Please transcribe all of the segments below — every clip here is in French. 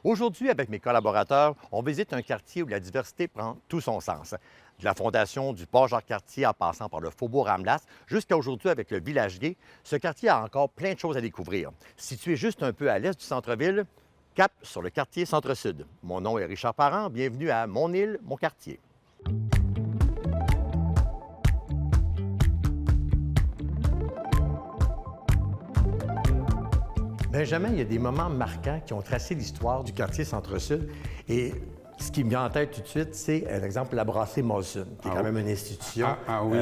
Aujourd'hui, avec mes collaborateurs, on visite un quartier où la diversité prend tout son sens. De la fondation du port Jacques-Cartier en passant par le faubourg Ramlas jusqu'à aujourd'hui avec le village gay, ce quartier a encore plein de choses à découvrir. Situé juste un peu à l'est du centre-ville, cap sur le quartier Centre-Sud. Mon nom est Richard Parent, bienvenue à Mon île, mon quartier. Benjamin, il y a des moments marquants qui ont tracé l'histoire du quartier Centre-Sud. Et ce qui me vient en tête tout de suite, c'est, par exemple, la brasserie Molson, qui est quand même une institution. Oui,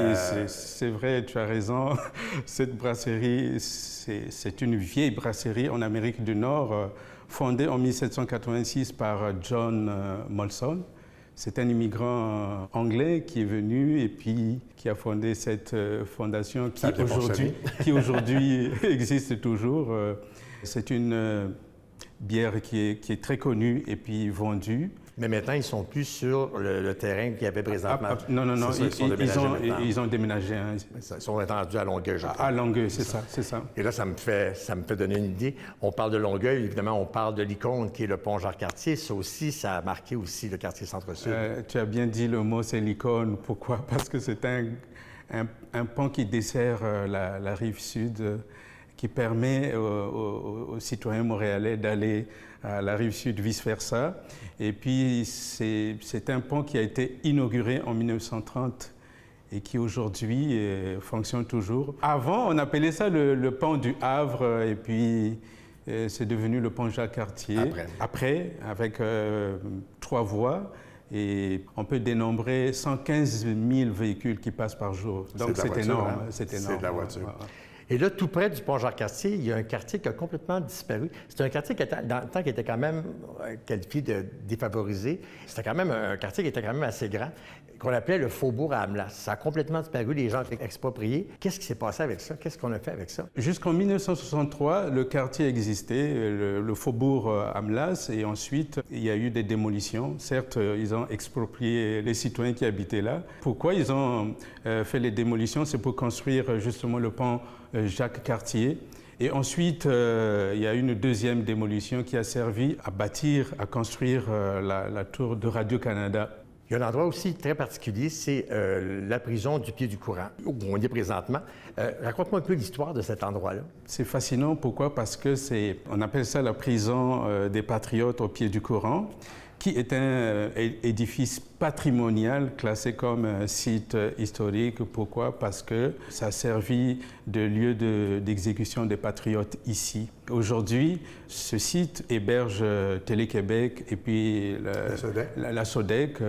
c'est vrai, tu as raison. Cette brasserie, c'est une vieille brasserie en Amérique du Nord, fondée en 1786 par John Molson. C'est un immigrant anglais qui est venu et puis qui a fondé cette fondation qui aujourd'hui existe toujours. C'est une bière qui est très connue et puis vendue. Mais maintenant, ils ne sont plus sur le terrain qu'il y avait présentement. Non, ils ont déménagé. Hein. Ils sont attendus à Longueuil, je crois. À Longueuil, c'est ça. Et là, ça me fait donner une idée. On parle de Longueuil, évidemment, on parle de l'icône qui est le pont Jacques-Cartier. Ça aussi, ça a marqué aussi le quartier Centre-Sud. Tu as bien dit le mot, c'est l'icône. Pourquoi? Parce que c'est un pont qui dessert la rive sud, qui permet aux citoyens montréalais d'aller à la rive sud, vice-versa. Et puis, c'est un pont qui a été inauguré en 1930 et qui aujourd'hui fonctionne toujours. Avant, on appelait ça le pont du Havre et puis c'est devenu le pont Jacques-Cartier. Après, avec 3 voies. Et on peut dénombrer 115 000 véhicules qui passent par jour. Donc c'est énorme. Hein? C'est de la voiture. Et là, tout près du pont Jacques-Cartier, il y a un quartier qui a complètement disparu. C'est un quartier qui, dans le temps, qui était quand même qualifié de défavorisé. C'était quand même un quartier qui était quand même assez grand, qu'on appelait le faubourg Ramlas. Ça a complètement disparu, les gens ont été expropriés. Qu'est-ce qui s'est passé avec ça? Qu'est-ce qu'on a fait avec ça? Jusqu'en 1963, le quartier existait, le faubourg Ramlas, et ensuite, il y a eu des démolitions. Certes, ils ont exproprié les citoyens qui habitaient là. Pourquoi ils ont fait les démolitions? C'est pour construire justement le pont Jacques-Cartier. Et ensuite, il y a eu une deuxième démolition qui a servi à bâtir, à construire la tour de Radio-Canada. Il y a un endroit aussi très particulier, c'est la prison du Pied-du-Courant, où on est présentement. Raconte-moi un peu l'histoire de cet endroit-là. C'est fascinant. Pourquoi? Parce que on appelle ça la prison des Patriotes au Pied-du-Courant, qui est un édifice patrimonial classé comme site historique. Pourquoi? Parce que ça a servi de lieu d'exécution des patriotes ici. Aujourd'hui, ce site héberge Télé-Québec et puis la SODEC.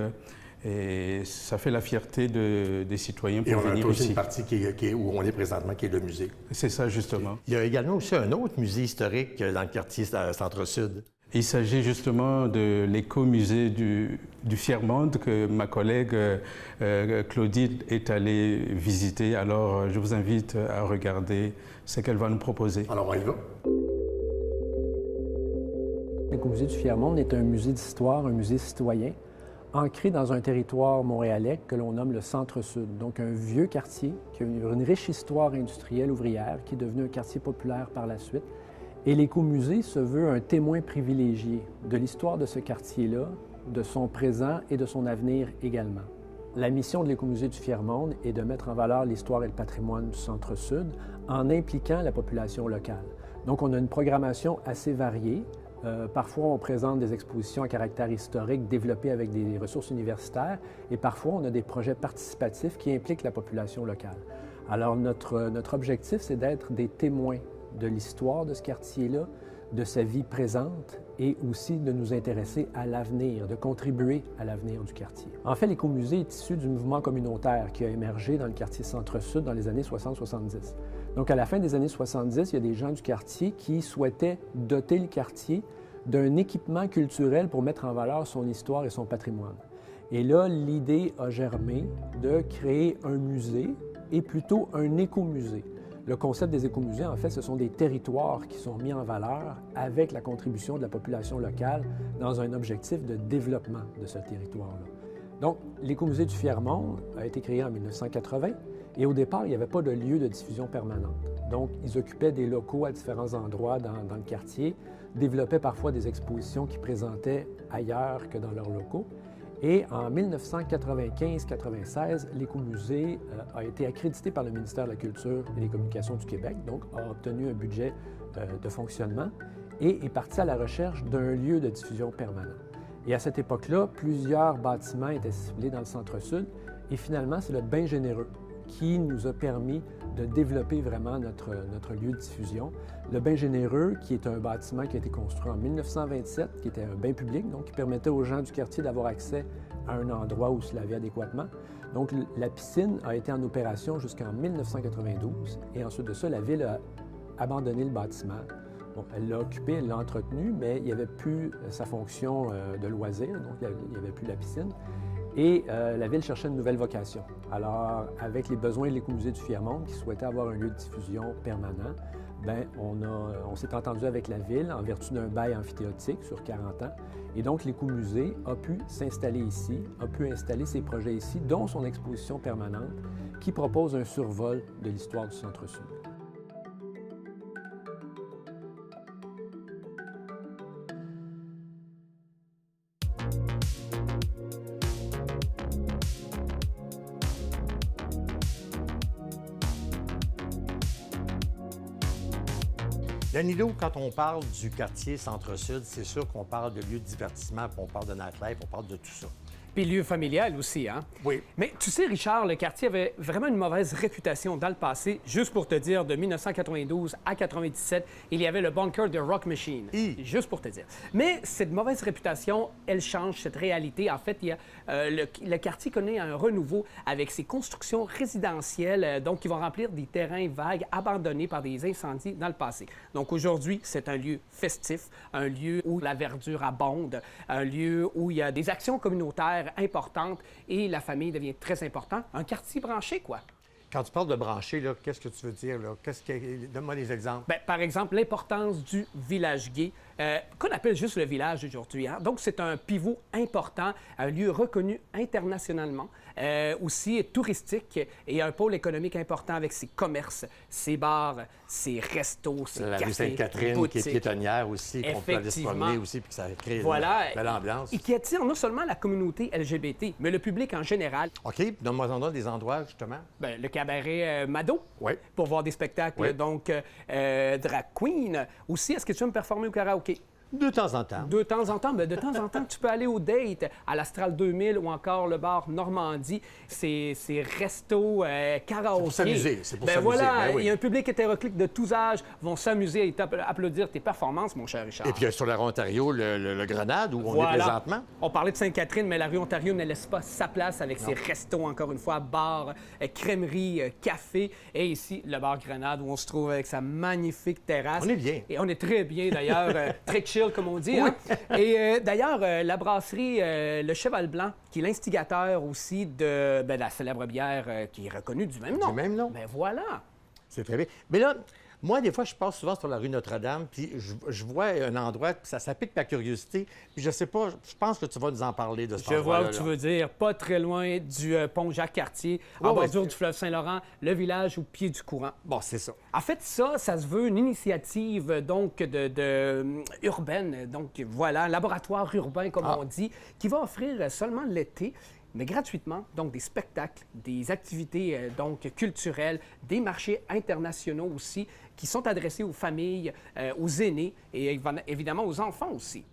Et ça fait la fierté des citoyens pour venir ici. Et on a aussi une partie où on est présentement, qui est le musée. C'est ça, justement. Il y a également aussi un autre musée historique dans le quartier Centre-Sud. Il s'agit justement de l'écomusée du Fier-Monde que ma collègue Claudine est allée visiter. Alors, je vous invite à regarder ce qu'elle va nous proposer. Alors, on y va. L'écomusée du Fier-Monde est un musée d'histoire, un musée citoyen, ancré dans un territoire montréalais que l'on nomme le Centre-Sud. Donc, un vieux quartier qui a une riche histoire industrielle ouvrière, qui est devenu un quartier populaire par la suite. Et l'écomusée se veut un témoin privilégié de l'histoire de ce quartier-là, de son présent et de son avenir également. La mission de l'écomusée du Fier-Monde est de mettre en valeur l'histoire et le patrimoine du Centre-Sud en impliquant la population locale. Donc, on a une programmation assez variée. Parfois, on présente des expositions à caractère historique développées avec des ressources universitaires et parfois, on a des projets participatifs qui impliquent la population locale. Alors, notre objectif, c'est d'être des témoins de l'histoire de ce quartier-là, de sa vie présente et aussi de nous intéresser à l'avenir, de contribuer à l'avenir du quartier. En fait, l'écomusée est issu du mouvement communautaire qui a émergé dans le quartier Centre-Sud dans les années 60-70. Donc, à la fin des années 70, il y a des gens du quartier qui souhaitaient doter le quartier d'un équipement culturel pour mettre en valeur son histoire et son patrimoine. Et là, l'idée a germé de créer un musée et plutôt un écomusée. Le concept des écomusées, en fait, ce sont des territoires qui sont mis en valeur avec la contribution de la population locale dans un objectif de développement de ce territoire-là. Donc, l'Écomusée du Fier-Monde a été créé en 1980 et au départ, il n'y avait pas de lieu de diffusion permanente. Donc, ils occupaient des locaux à différents endroits dans le quartier, développaient parfois des expositions qui présentaient ailleurs que dans leurs locaux. Et en 1995-96, l'Écomusée a été accrédité par le ministère de la Culture et des Communications du Québec, donc a obtenu un budget de fonctionnement et est parti à la recherche d'un lieu de diffusion permanent. Et à cette époque-là, plusieurs bâtiments étaient ciblés dans le centre-sud et finalement, c'est le Bain Généreux qui nous a permis de développer vraiment notre lieu de diffusion. Le Bain Généreux, qui est un bâtiment qui a été construit en 1927, qui était un bain public, donc qui permettait aux gens du quartier d'avoir accès à un endroit où se laver adéquatement. Donc, la piscine a été en opération jusqu'en 1992 et ensuite de ça, la Ville a abandonné le bâtiment. Bon, elle l'a occupé, elle l'a entretenu, mais il n'y avait plus sa fonction de loisir, donc il n'y avait plus la piscine. Et la Ville cherchait une nouvelle vocation. Alors, avec les besoins de l'Écomusée du Fier-Monde, qui souhaitait avoir un lieu de diffusion permanent, bien, on s'est entendu avec la Ville en vertu d'un bail amphithéotique sur 40 ans. Et donc, l'Écomusée a pu s'installer ici, a pu installer ses projets ici, dont son exposition permanente, qui propose un survol de l'histoire du Centre-Sud. Danilo, quand on parle du quartier Centre-Sud, c'est sûr qu'on parle de lieux de divertissement, puis on parle de nightlife, on parle de tout ça. Puis lieu familial aussi, hein? Oui. Mais tu sais, Richard, le quartier avait vraiment une mauvaise réputation dans le passé. Juste pour te dire, de 1992 à 97, il y avait le bunker de Rock Machine. Juste pour te dire. Mais cette mauvaise réputation, elle change cette réalité. En fait, il y a, le quartier connaît un renouveau avec ses constructions résidentielles, donc qui vont remplir des terrains vagues abandonnés par des incendies dans le passé. Donc aujourd'hui, c'est un lieu festif, un lieu où la verdure abonde, un lieu où il y a des actions communautaires importante et la famille devient très importante. Un quartier branché, quoi. Quand tu parles de branché, là, qu'est-ce que tu veux dire? Là? Donne-moi des exemples. Bien, par exemple, l'importance du village gay, qu'on appelle juste le village aujourd'hui. Hein? Donc, c'est un pivot important, un lieu reconnu internationalement, aussi touristique et un pôle économique important avec ses commerces, ses bars, ses restos, ses la cafés, rue Sainte-Catherine, boutiques. qui est piétonnière aussi, qu'on peut aller se promener aussi, puis que ça crée une belle ambiance. Et qui attire non seulement la communauté LGBT, mais le public en général. OK, donne-moi des endroits, justement. Bien, le cabaret Mado, Oui. pour voir des spectacles, Oui. donc drag queen. Aussi, est-ce que tu veux me performer au karaoké? De temps en temps. De temps en temps, bien, de temps en temps, tu peux aller au Date, à l'Astral 2000 ou encore le bar Normandie. C'est restos, karaoké. C'est pour s'amuser, c'est pour Ben s'amuser. voilà, Ben oui. il y a un public hétéroclite de tous âges vont s'amuser et applaudir tes performances, mon cher Richard. Et puis sur la rue Ontario, le Grenade, où on est Voilà. présentement. On parlait de Sainte-Catherine, mais la rue Ontario ne laisse pas sa place avec ses restos, encore une fois, bars, crèmeries, cafés. Et ici, le bar Grenade, où on se trouve avec sa magnifique terrasse. On est bien. Et on est très bien, d'ailleurs, très chill, comme on dit. Hein? Et d'ailleurs, la brasserie Le Cheval Blanc, qui est l'instigateur aussi de la célèbre bière qui est reconnue du même nom. Du même nom. Ben voilà. C'est très bien. Mais là, moi, des fois, je passe souvent sur la rue Notre-Dame, puis je vois un endroit, puis ça pique ma curiosité. Puis je sais pas, je pense que tu vas nous en parler de cet Je vois endroit-là. où tu veux dire, pas très loin du pont Jacques-Cartier, en Ouais, bordure du fleuve Saint-Laurent, le village au pied du courant. Bon, c'est ça. En fait, ça se veut une initiative donc urbaine, donc voilà, un laboratoire urbain comme on dit, qui va offrir seulement l'été, mais gratuitement, donc des spectacles, des activités donc culturelles, des marchés internationaux aussi, qui sont adressés aux familles, aux aînés et évidemment aux enfants aussi.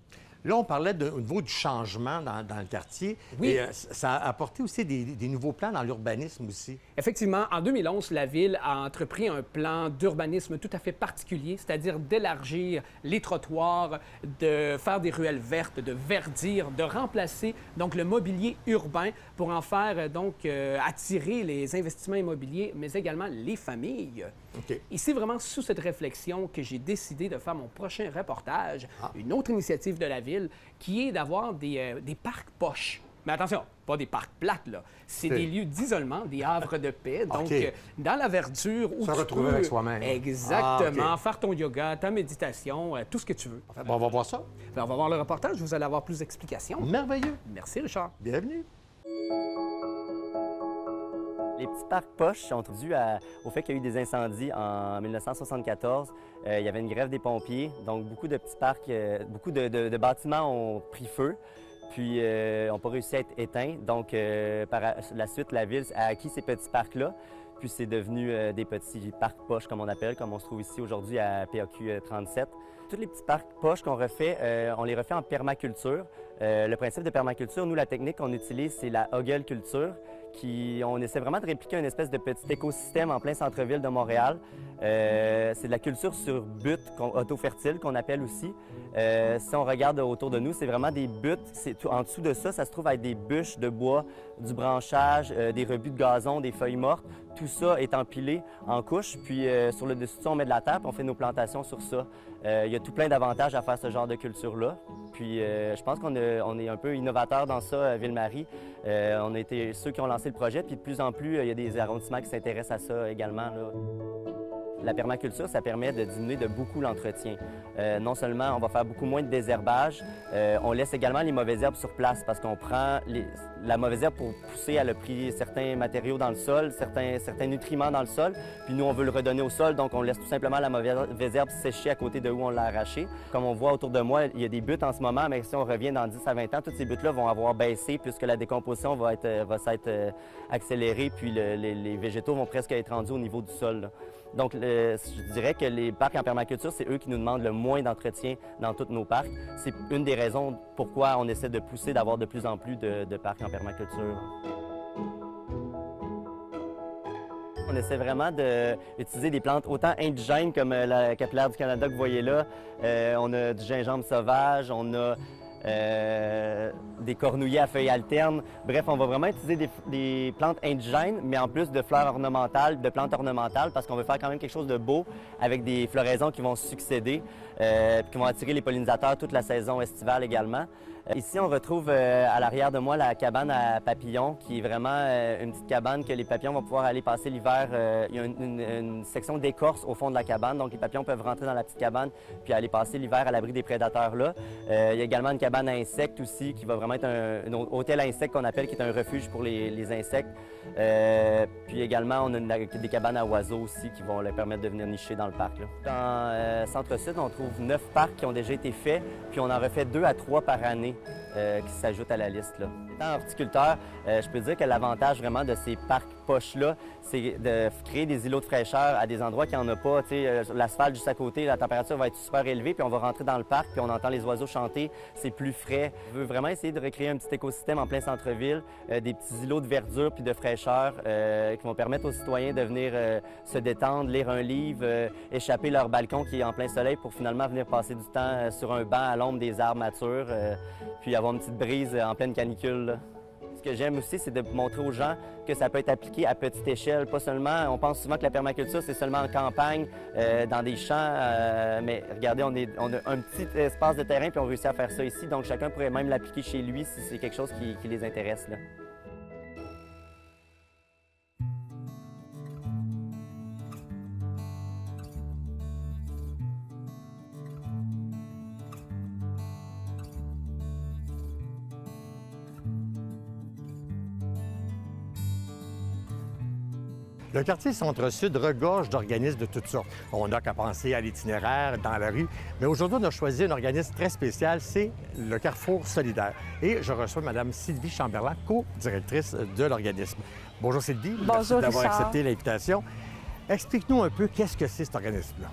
Là, on parlait au niveau du changement dans le quartier. Oui. Et ça a apporté aussi des nouveaux plans dans l'urbanisme aussi. Effectivement, en 2011, la Ville a entrepris un plan d'urbanisme tout à fait particulier, c'est-à-dire d'élargir les trottoirs, de faire des ruelles vertes, de verdir, de remplacer donc le mobilier urbain pour en faire donc attirer les investissements immobiliers, mais également les familles. OK. Et c'est vraiment sous cette réflexion que j'ai décidé de faire mon prochain reportage, une autre initiative de la Ville, qui est d'avoir des parcs poches. Mais attention, pas des parcs plates, là. C'est des lieux d'isolement, des havres de paix. Donc, dans la verdure où Se tu retrouver peux... avec soi-même. Exactement. OK. Faire ton yoga, ta méditation, tout ce que tu veux. Bon, on va voir ça. Ben, on va voir le reportage, vous allez avoir plus d'explications. Merveilleux. Merci, Richard. Bienvenue. Les petits parcs poches sont dus au fait qu'il y a eu des incendies en 1974. Il y avait une grève des pompiers, donc beaucoup de petits parcs, beaucoup de bâtiments ont pris feu, puis n'ont pas réussi à être éteints. Donc, par la suite, la ville a acquis ces petits parcs-là, puis c'est devenu des petits parcs poches, comme on appelle, comme on se trouve ici aujourd'hui à PAQ 37. Tous les petits parcs poches qu'on refait, on les refait en permaculture. Le principe de permaculture, nous, la technique qu'on utilise, c'est la hoggle culture. On essaie vraiment de répliquer une espèce de petit écosystème en plein centre-ville de Montréal. C'est de la culture sur butte auto-fertile qu'on appelle aussi. Si on regarde autour de nous, c'est vraiment des buttes. En dessous de ça, ça se trouve être des bûches de bois, du branchage, des rebuts de gazon, des feuilles mortes. Tout ça est empilé en couches, puis sur le dessus de ça, on met de la terre, puis on fait nos plantations sur ça. Il y a tout plein d'avantages à faire ce genre de culture-là. Puis je pense qu'on est un peu innovateur dans ça à Ville-Marie. On a été ceux qui ont lancé le projet, puis de plus en plus, il y a des arrondissements qui s'intéressent à ça également, là. La permaculture, ça permet de diminuer de beaucoup l'entretien. Non seulement on va faire beaucoup moins de désherbage, on laisse également les mauvaises herbes sur place parce qu'on prend la mauvaise herbe pour pousser, elle a pris certains matériaux dans le sol, certains nutriments dans le sol, puis nous, on veut le redonner au sol, donc on laisse tout simplement la mauvaise herbe sécher à côté de où on l'a arrachée. Comme on voit autour de moi, il y a des buttes en ce moment, mais si on revient dans 10 à 20 ans, toutes ces buttes-là vont avoir baissé puisque la décomposition va s'être accélérée, puis les végétaux vont presque être rendus au niveau du sol, là. Donc, je dirais que les parcs en permaculture, c'est eux qui nous demandent le moins d'entretien dans tous nos parcs. C'est une des raisons pourquoi on essaie de pousser d'avoir de plus en plus de parcs en permaculture. On essaie vraiment d'utiliser des plantes autant indigènes comme la capillaire du Canada que vous voyez là. On a du gingembre sauvage, on a des cornouillers à feuilles alternes. Bref, on va vraiment utiliser des plantes indigènes, mais en plus de fleurs ornementales, de plantes ornementales, parce qu'on veut faire quand même quelque chose de beau avec des floraisons qui vont succéder, puis qui vont attirer les pollinisateurs toute la saison estivale également. Ici, on retrouve à l'arrière de moi la cabane à papillons, qui est vraiment une petite cabane que les papillons vont pouvoir aller passer l'hiver. Il y a une section d'écorce au fond de la cabane, donc les papillons peuvent rentrer dans la petite cabane puis aller passer l'hiver à l'abri des prédateurs là. Il y a également une cabane à insectes aussi, qui va vraiment être un hôtel à insectes qu'on appelle, qui est un refuge pour les insectes. Puis également, on a des cabanes à oiseaux aussi qui vont leur permettre de venir nicher dans le parc, là. Dans Centre-Sud, on trouve 9 parcs qui ont déjà été faits, puis on en refait 2 à 3 par année qui s'ajoutent à la liste, là. Étant horticulteur, je peux dire que l'avantage vraiment de ces parcs poches-là, c'est de créer des îlots de fraîcheur à des endroits qui n'en a pas. L'asphalte juste à côté, la température va être super élevée, puis on va rentrer dans le parc, puis on entend les oiseaux chanter, c'est plus frais. Je veux vraiment essayer de recréer un petit écosystème en plein centre-ville, des petits îlots de verdure puis de fraîcheur qui vont permettre aux citoyens de venir se détendre, lire un livre, échapper leur balcon qui est en plein soleil pour finalement venir passer du temps sur un banc à l'ombre des arbres matures, puis avoir une petite brise en pleine canicule, là. Ce que j'aime aussi, c'est de montrer aux gens que ça peut être appliqué à petite échelle. Pas seulement, on pense souvent que la permaculture, c'est seulement en campagne, dans des champs, mais regardez, on a un petit espace de terrain puis on réussit à faire ça ici. Donc chacun pourrait même l'appliquer chez lui si c'est quelque chose qui les intéresse, là. Le quartier Centre-Sud regorge d'organismes de toutes sortes. On n'a qu'à penser à l'itinéraire dans la rue. Mais aujourd'hui, on a choisi un organisme très spécial, c'est le Carrefour solidaire. Et je reçois Mme Sylvie Chamberlain, co-directrice de l'organisme. Bonjour Sylvie. Bonjour, merci d'avoir Richard. accepté l'invitation. Explique-nous un peu qu'est-ce que c'est cet organisme-là.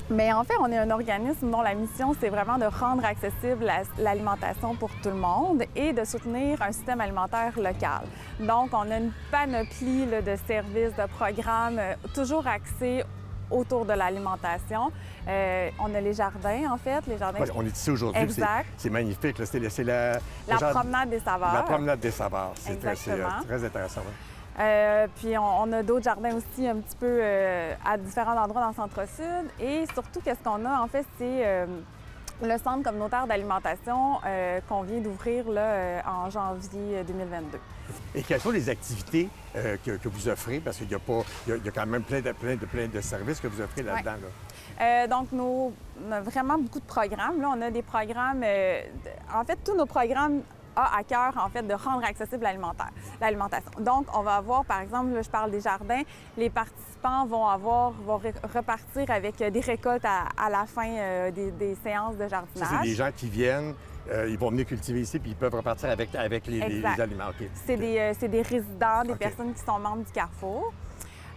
Mais en fait, on est un organisme dont la mission, c'est vraiment de rendre accessible l'alimentation pour tout le monde et de soutenir un système alimentaire local. Donc, on a une panoplie là, de services, de programmes, toujours axés autour de l'alimentation. On a les jardins, en fait. Les jardins... Ouais, on est ici aujourd'hui. Exact. C'est magnifique. C'est la promenade des saveurs. La promenade des saveurs. C'est très intéressant. Ouais. Puis on a d'autres jardins aussi un petit peu à différents endroits dans le Centre-Sud. Et surtout, qu'est-ce qu'on a, en fait, c'est le centre communautaire d'alimentation qu'on vient d'ouvrir là, en janvier 2022. Et quelles sont les activités que vous offrez? Parce qu'il y a quand même plein de services que vous offrez là-dedans. Ouais. Là. Donc, on a vraiment beaucoup de programmes. Là, on a des programmes... en fait, tous nos programmes a à cœur, en fait, de rendre accessible l'alimentation. Donc, on va avoir, par exemple, là, je parle des jardins, les participants vont repartir avec des récoltes à la fin des séances de jardinage. Ça, c'est des gens qui viennent, ils vont venir cultiver ici, puis ils peuvent repartir avec les aliments. Okay. C'est des résidents, des personnes qui sont membres du Carrefour.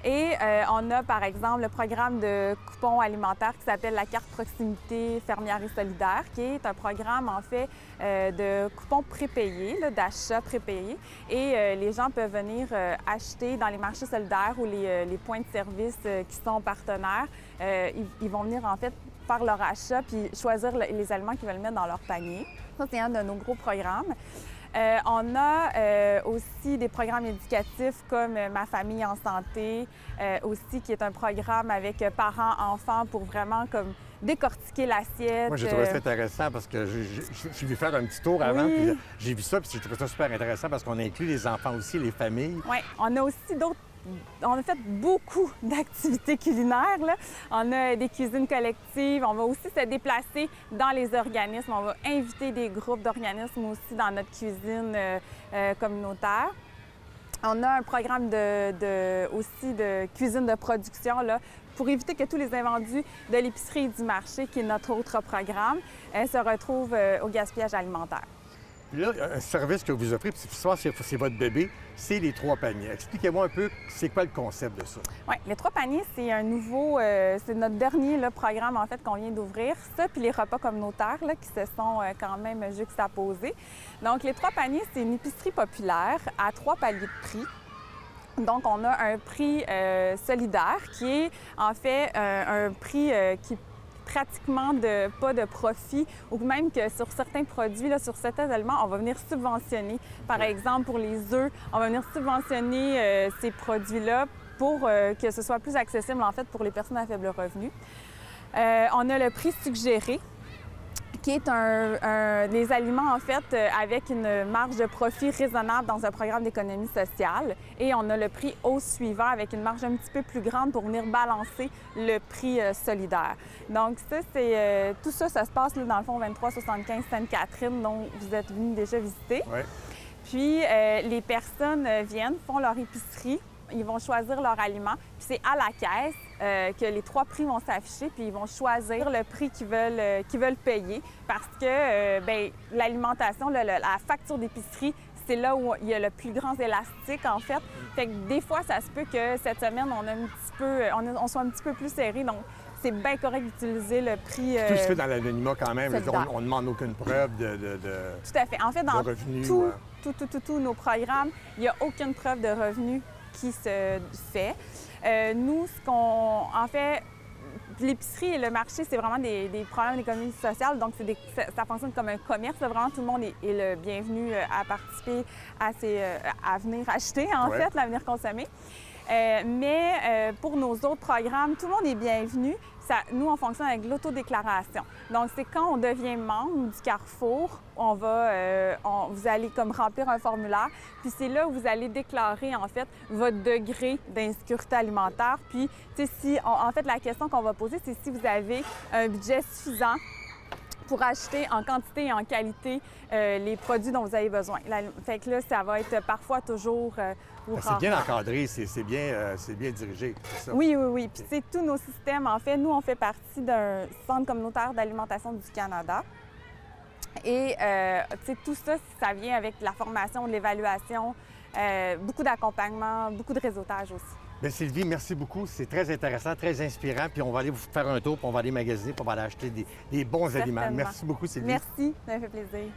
Et on a, par exemple, le programme de coupons alimentaires qui s'appelle la carte proximité fermière et solidaire, qui est un programme, en fait, de coupons prépayés, d'achats prépayés. Et les gens peuvent venir acheter dans les marchés solidaires ou les points de service qui sont partenaires. Ils vont venir, en fait, faire leur achat puis choisir les aliments qu'ils veulent mettre dans leur panier. Ça, c'est un de nos gros programmes. On a aussi des programmes éducatifs comme Ma famille en santé, aussi qui est un programme avec parents-enfants pour vraiment comme décortiquer l'assiette. Moi, j'ai trouvé ça intéressant parce que j'ai vu faire un petit tour avant, Oui. puis j'ai vu ça, puis j'ai trouvé ça super intéressant parce qu'on inclut les enfants aussi, les familles. Oui, on a aussi d'autres. On a fait beaucoup d'activités culinaires, là. On a des cuisines collectives. On va aussi se déplacer dans les organismes. On va inviter des groupes d'organismes aussi dans notre cuisine communautaire. On a un programme aussi de cuisine de production là, pour éviter que tous les invendus de l'épicerie et du marché, qui est notre autre programme, se retrouvent au gaspillage alimentaire. Puis là, un service que vous offrez, puis c'est votre bébé, c'est les 3 paniers. Expliquez-moi un peu, c'est quoi le concept de ça? Oui, les 3 paniers, c'est un nouveau, c'est notre dernier là, programme en fait qu'on vient d'ouvrir. Ça, puis les repas communautaires là, qui se sont quand même juxtaposés. Donc, les 3 paniers, c'est une épicerie populaire à 3 paliers de prix. Donc, on a un prix solidaire qui est en fait un prix qui pratiquement pas de profit ou même que sur certains produits, là, sur certains aliments, on va venir subventionner. Par exemple, pour les œufs, on va venir subventionner ces produits-là pour que ce soit plus accessible en fait pour les personnes à faible revenu. On a le prix suggéré, qui est des aliments, en fait, avec une marge de profit raisonnable dans un programme d'économie sociale. Et on a le prix au suivant avec une marge un petit peu plus grande pour venir balancer le prix solidaire. Donc ça, c'est tout ça, ça se passe là, dans le fond 2375 Sainte-Catherine, dont vous êtes venus déjà visiter. Ouais. Puis les personnes viennent, font leur épicerie. Ils vont choisir leur aliment, puis c'est à la caisse que les 3 prix vont s'afficher, puis ils vont choisir le prix qu'ils veulent payer parce que bien, l'alimentation, la facture d'épicerie, c'est là où il y a le plus grand élastique, en fait. Fait que des fois, ça se peut que cette semaine, on soit un petit peu plus serré, donc c'est bien correct d'utiliser le prix. Tout se fait dans l'anonymat quand même. Solidaire. On ne demande aucune preuve de Tout à fait. En fait, dans revenus, tous nos programmes, il n'y a aucune preuve de revenus qui se fait. Nous, en fait, l'épicerie et le marché, c'est vraiment des problèmes d'économie sociale. Donc, ça fonctionne comme un commerce. Vraiment, tout le monde est le bienvenu à participer à venir acheter, en fait, à venir consommer. Mais pour nos autres programmes, tout le monde est bienvenu. Nous, on fonctionne avec l'autodéclaration. Donc, c'est quand on devient membre du Carrefour, vous allez comme remplir un formulaire, puis c'est là où vous allez déclarer, en fait, votre degré d'insécurité alimentaire. Puis, tu sais, en fait, la question qu'on va poser, c'est si vous avez un budget suffisant pour acheter en quantité et en qualité les produits dont vous avez besoin. Fait que là, ça va être parfois toujours c'est bien encadré, c'est bien dirigé, c'est ça? Oui. Puis c'est tous nos systèmes. En fait, nous, on fait partie d'un centre communautaire d'alimentation du Canada. Et tout ça, ça vient avec la formation, de l'évaluation, beaucoup d'accompagnement, beaucoup de réseautage aussi. Bien, Sylvie, merci beaucoup. C'est très intéressant, très inspirant. Puis on va aller vous faire un tour, puis on va aller magasiner, puis on va aller acheter des bons aliments. Merci beaucoup, Sylvie. Merci, ça m'a fait plaisir.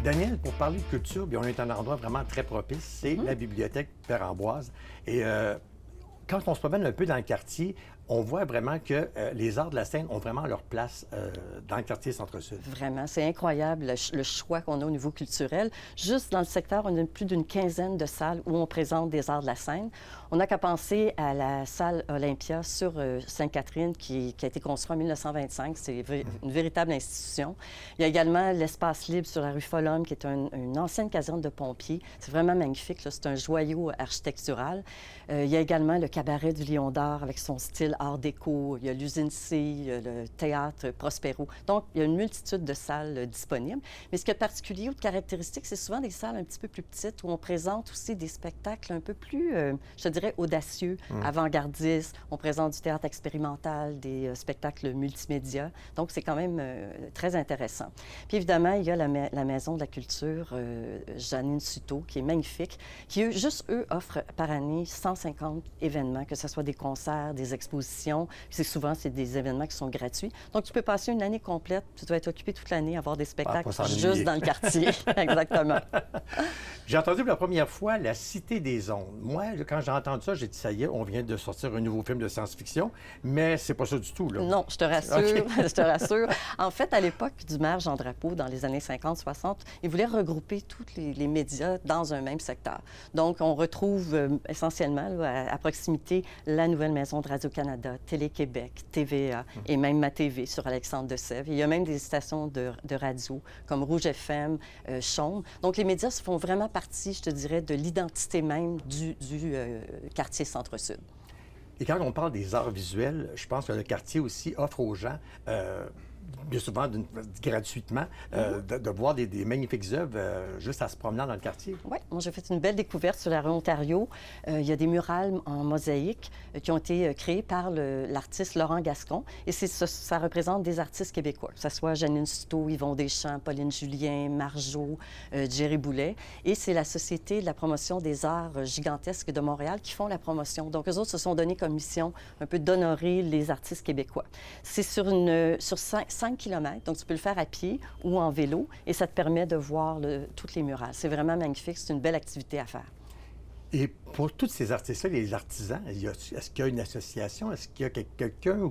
Daniel, pour parler de culture, bien, on est à un endroit vraiment très propice. C'est la bibliothèque Père Ambroise. Et quand on se promène un peu dans le quartier, on voit vraiment que les arts de la scène ont vraiment leur place dans le quartier Centre-Sud. Vraiment, c'est incroyable le choix qu'on a au niveau culturel. Juste dans le secteur, on a plus d'une quinzaine de salles où on présente des arts de la scène. On n'a qu'à penser à la salle Olympia sur Sainte-Catherine qui a été construite en 1925. C'est une véritable institution. Il y a également l'espace libre sur la rue Folhomme qui est une ancienne caserne de pompiers. C'est vraiment magnifique. C'est un joyau architectural. Il y a également le cabaret du Lion d'Or avec son style art déco. Il y a l'usine C, il y a le théâtre Prospero. Donc, il y a une multitude de salles disponibles. Mais ce qui est particulier ou de caractéristique, c'est souvent des salles un petit peu plus petites où on présente aussi des spectacles un peu plus, je te dirais, audacieux, avant-gardistes. On présente du théâtre expérimental, des spectacles multimédia. Donc, c'est quand même très intéressant. Puis, évidemment, il y a la Maison de la culture Janine Suto, qui est magnifique, qui, juste eux, offrent par année 150 événements, que ce soit des concerts, des expositions. Souvent, c'est des événements qui sont gratuits. Donc, tu peux passer une année complète, tu dois être occupé toute l'année, avoir des spectacles juste dans le quartier. Exactement. J'ai entendu pour la première fois La Cité des Ondes. Moi, quand j'ai entendu ça, j'ai dit, ça y est, on vient de sortir un nouveau film de science-fiction, mais c'est pas ça du tout, là. Non, je te rassure, je te rassure. En fait, à l'époque du maire Jean Drapeau, dans les années 50-60, il voulait regrouper tous les médias dans un même secteur. Donc, on retrouve essentiellement là, à proximité la nouvelle maison de Radio-Canada, Télé-Québec, TVA et même Ma TV sur Alexandre de Sèvres. Il y a même des stations de radio comme Rouge FM, Chaume. Donc, les médias font vraiment partie, je te dirais, de l'identité même du quartier Centre-Sud. Et quand on parle des arts visuels, je pense que le quartier aussi offre aux gens, bien souvent gratuitement, de voir des magnifiques œuvres juste en se promenant dans le quartier. Oui, moi j'ai fait une belle découverte sur la rue Ontario. Il y a des murales en mosaïque qui ont été créés par l'artiste Laurent Gascon. Et ça représente des artistes québécois, que ce soit Janine Suto, Yvon Deschamps, Pauline Julien, Marjo, Jerry Boulet. Et c'est la Société de la promotion des arts gigantesques de Montréal qui font la promotion. Donc, eux autres se sont donnés comme mission un peu d'honorer les artistes québécois. C'est sur 5 km, donc tu peux le faire à pied ou en vélo, et ça te permet de voir toutes les murales. C'est vraiment magnifique, c'est une belle activité à faire. Et pour tous ces artistes-là, les artisans, est-ce qu'il y a une association? Est-ce qu'il y a quelqu'un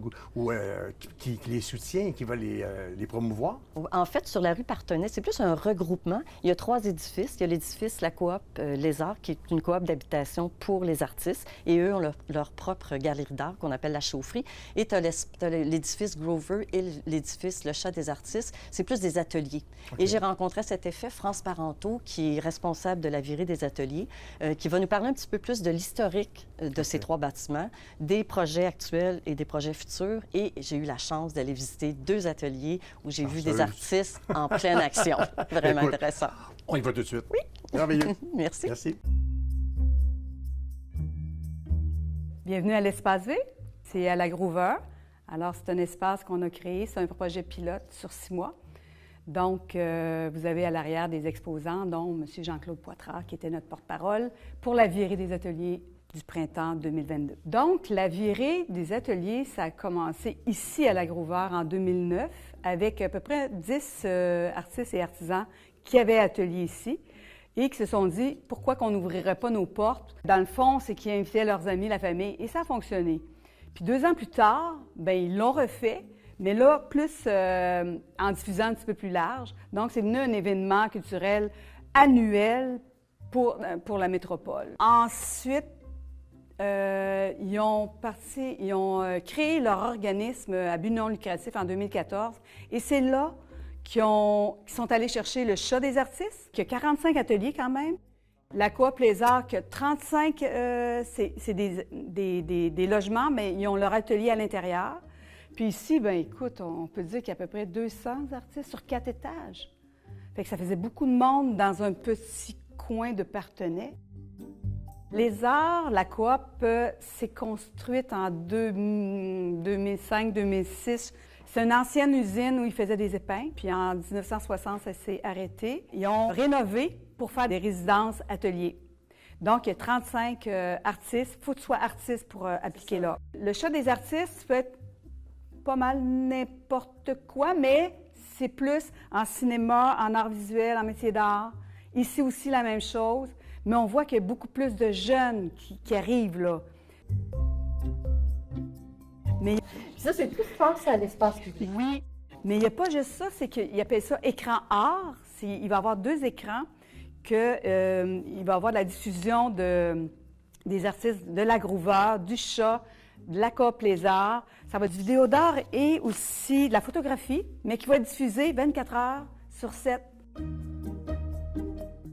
qui les soutient et qui va les promouvoir? En fait, sur la rue Parthenay, c'est plus un regroupement. Il y a 3 édifices. Il y a l'édifice La Coop Les Arts, qui est une coop d'habitation pour les artistes. Et eux ont leur propre galerie d'art qu'on appelle la chaufferie. Et tu as l'édifice Grover et l'édifice Le Chat des artistes. C'est plus des ateliers. Okay. Et j'ai rencontré à cet effet France Parenteau, qui est responsable de la virée des ateliers, qui va nous parler un petit peu plus de l'historique de ces 3 bâtiments, des projets actuels et des projets futurs. Et j'ai eu la chance d'aller visiter 2 ateliers où j'ai vu des artistes en pleine action. Vraiment intéressant. On y va tout de suite. Oui. Merveilleux. Merci. Merci. Bienvenue à l'Espace V. C'est à la Groover. Alors, c'est un espace qu'on a créé. C'est un projet pilote sur 6 mois. Donc, vous avez à l'arrière des exposants, dont M. Jean-Claude Poitras, qui était notre porte-parole, pour la virée des ateliers du printemps 2022. Donc, la virée des ateliers, ça a commencé ici à la Groover en 2009, avec à peu près 10 artistes et artisans qui avaient atelier ici et qui se sont dit, pourquoi qu'on n'ouvrirait pas nos portes? Dans le fond, c'est qu'ils invitaient leurs amis, la famille, et ça a fonctionné. Puis 2 ans plus tard, bien, ils l'ont refait, mais là, plus en diffusant un petit peu plus large. Donc, c'est devenu un événement culturel annuel pour la métropole. Ensuite, ils ont créé leur organisme à but non lucratif en 2014. Et c'est là qu'ils sont allés chercher le Chat des artistes, qui a 45 ateliers quand même. La Coop Les Arts, qui a 35, c'est des logements, mais ils ont leur atelier à l'intérieur. Puis ici, bien, écoute, on peut dire qu'il y a à peu près 200 artistes sur 4 étages. Fait que ça faisait beaucoup de monde dans un petit coin de Parthenay. Les Arts, la Coop s'est construite en 2005-2006. C'est une ancienne usine où ils faisaient des épingles. Puis en 1960, ça s'est arrêté. Ils ont rénové pour faire des résidences ateliers. Donc, il y a 35 artistes. Il faut que tu sois artiste pour appliquer là. Le Chat des artistes peut être pas mal n'importe quoi, mais c'est plus en cinéma, en art visuel, en métier d'art. Ici aussi, la même chose, mais on voit qu'il y a beaucoup plus de jeunes qui arrivent là. Mais Ça, c'est plus face à l'espace public. oui, mais il n'y a pas juste ça, c'est qu'il appelle ça écran art. Il va y avoir 2 écrans, il va y avoir de la diffusion des artistes de la Groover, du chat, de la Coop Les Arts. Ça va être du vidéo d'art et aussi de la photographie, mais qui va être diffusée 24 heures sur 7.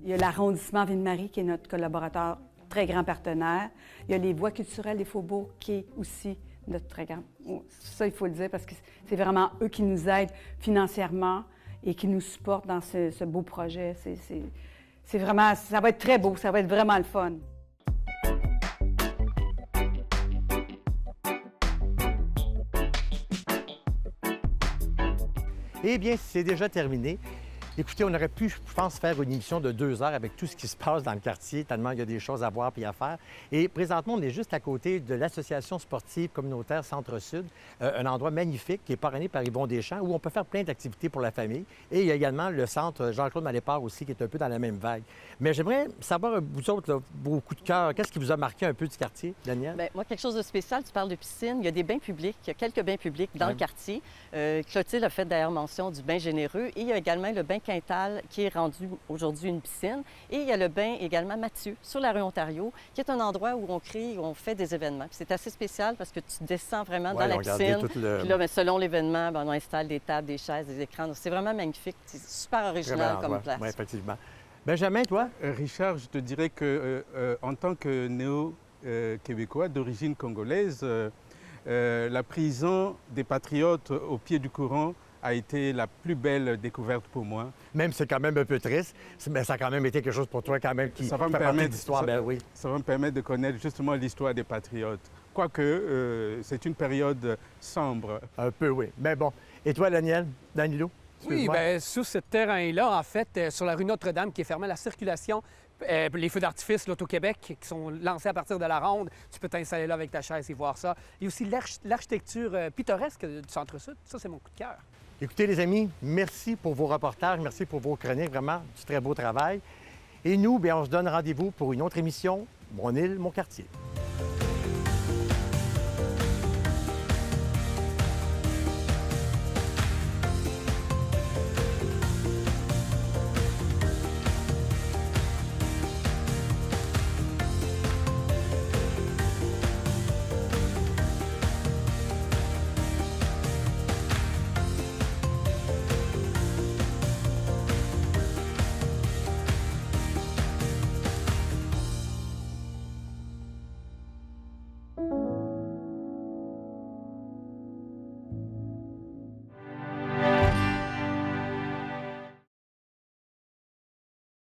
Il y a l'arrondissement Ville-Marie, qui est notre collaborateur, très grand partenaire. Il y a les voies culturelles des Faubourgs, qui est aussi notre très grand... Ça, il faut le dire, parce que c'est vraiment eux qui nous aident financièrement et qui nous supportent dans ce beau projet. C'est vraiment... Ça va être très beau, ça va être vraiment le fun. Eh bien, c'est déjà terminé. Écoutez, on aurait pu, je pense, faire une émission de 2 heures avec tout ce qui se passe dans le quartier, tellement il y a des choses à voir et à faire. Et présentement, on est juste à côté de l'Association sportive communautaire Centre-Sud, un endroit magnifique qui est parrainé par Yvon Deschamps, où on peut faire plein d'activités pour la famille. Et il y a également le centre Jean-Claude Malépart aussi, qui est un peu dans la même vague. Mais j'aimerais savoir, vous autres, là, vos coups de cœur, qu'est-ce qui vous a marqué un peu du quartier, Danielle? Bien, moi, quelque chose de spécial, tu parles de piscine. Il y a des bains publics, il y a quelques bains publics dans le quartier. Clotilde a fait d'ailleurs mention du bain généreux. Et il y a également le bain Quintal, qui est rendu aujourd'hui une piscine. Et il y a le bain également Mathieu, sur la rue Ontario, qui est un endroit où on fait des événements. Puis c'est assez spécial parce que tu descends vraiment dans la piscine. Puis là, bien, selon l'événement, on installe des tables, des chaises, des écrans. Donc, c'est vraiment magnifique. C'est super original comme place. Oui, effectivement. Benjamin, toi? Richard, je te dirais que en tant que néo-québécois d'origine congolaise, la prison des Patriotes au pied du courant a été la plus belle découverte pour moi. Même c'est quand même un peu triste, mais ça a quand même été quelque chose pour toi quand même qui ça va me fait permettre d'histoire. Ben oui. Ça va me permettre de connaître justement l'histoire des Patriotes. Quoique, c'est une période sombre. Un peu, oui. Mais bon. Et toi, Daniel? Danilo? Oui, bien, sur ce terrain-là, en fait, sur la rue Notre-Dame, qui est fermée à la circulation, les feux d'artifice l'Auto-Québec qui sont lancés à partir de la ronde, tu peux t'installer là avec ta chaise et voir ça. Il y a aussi l'architecture pittoresque du Centre-Sud. Ça, c'est mon coup de cœur. Écoutez, les amis, merci pour vos reportages, merci pour vos chroniques, vraiment du très beau travail. Et nous, bien, on se donne rendez-vous pour une autre émission, Mon île, mon quartier.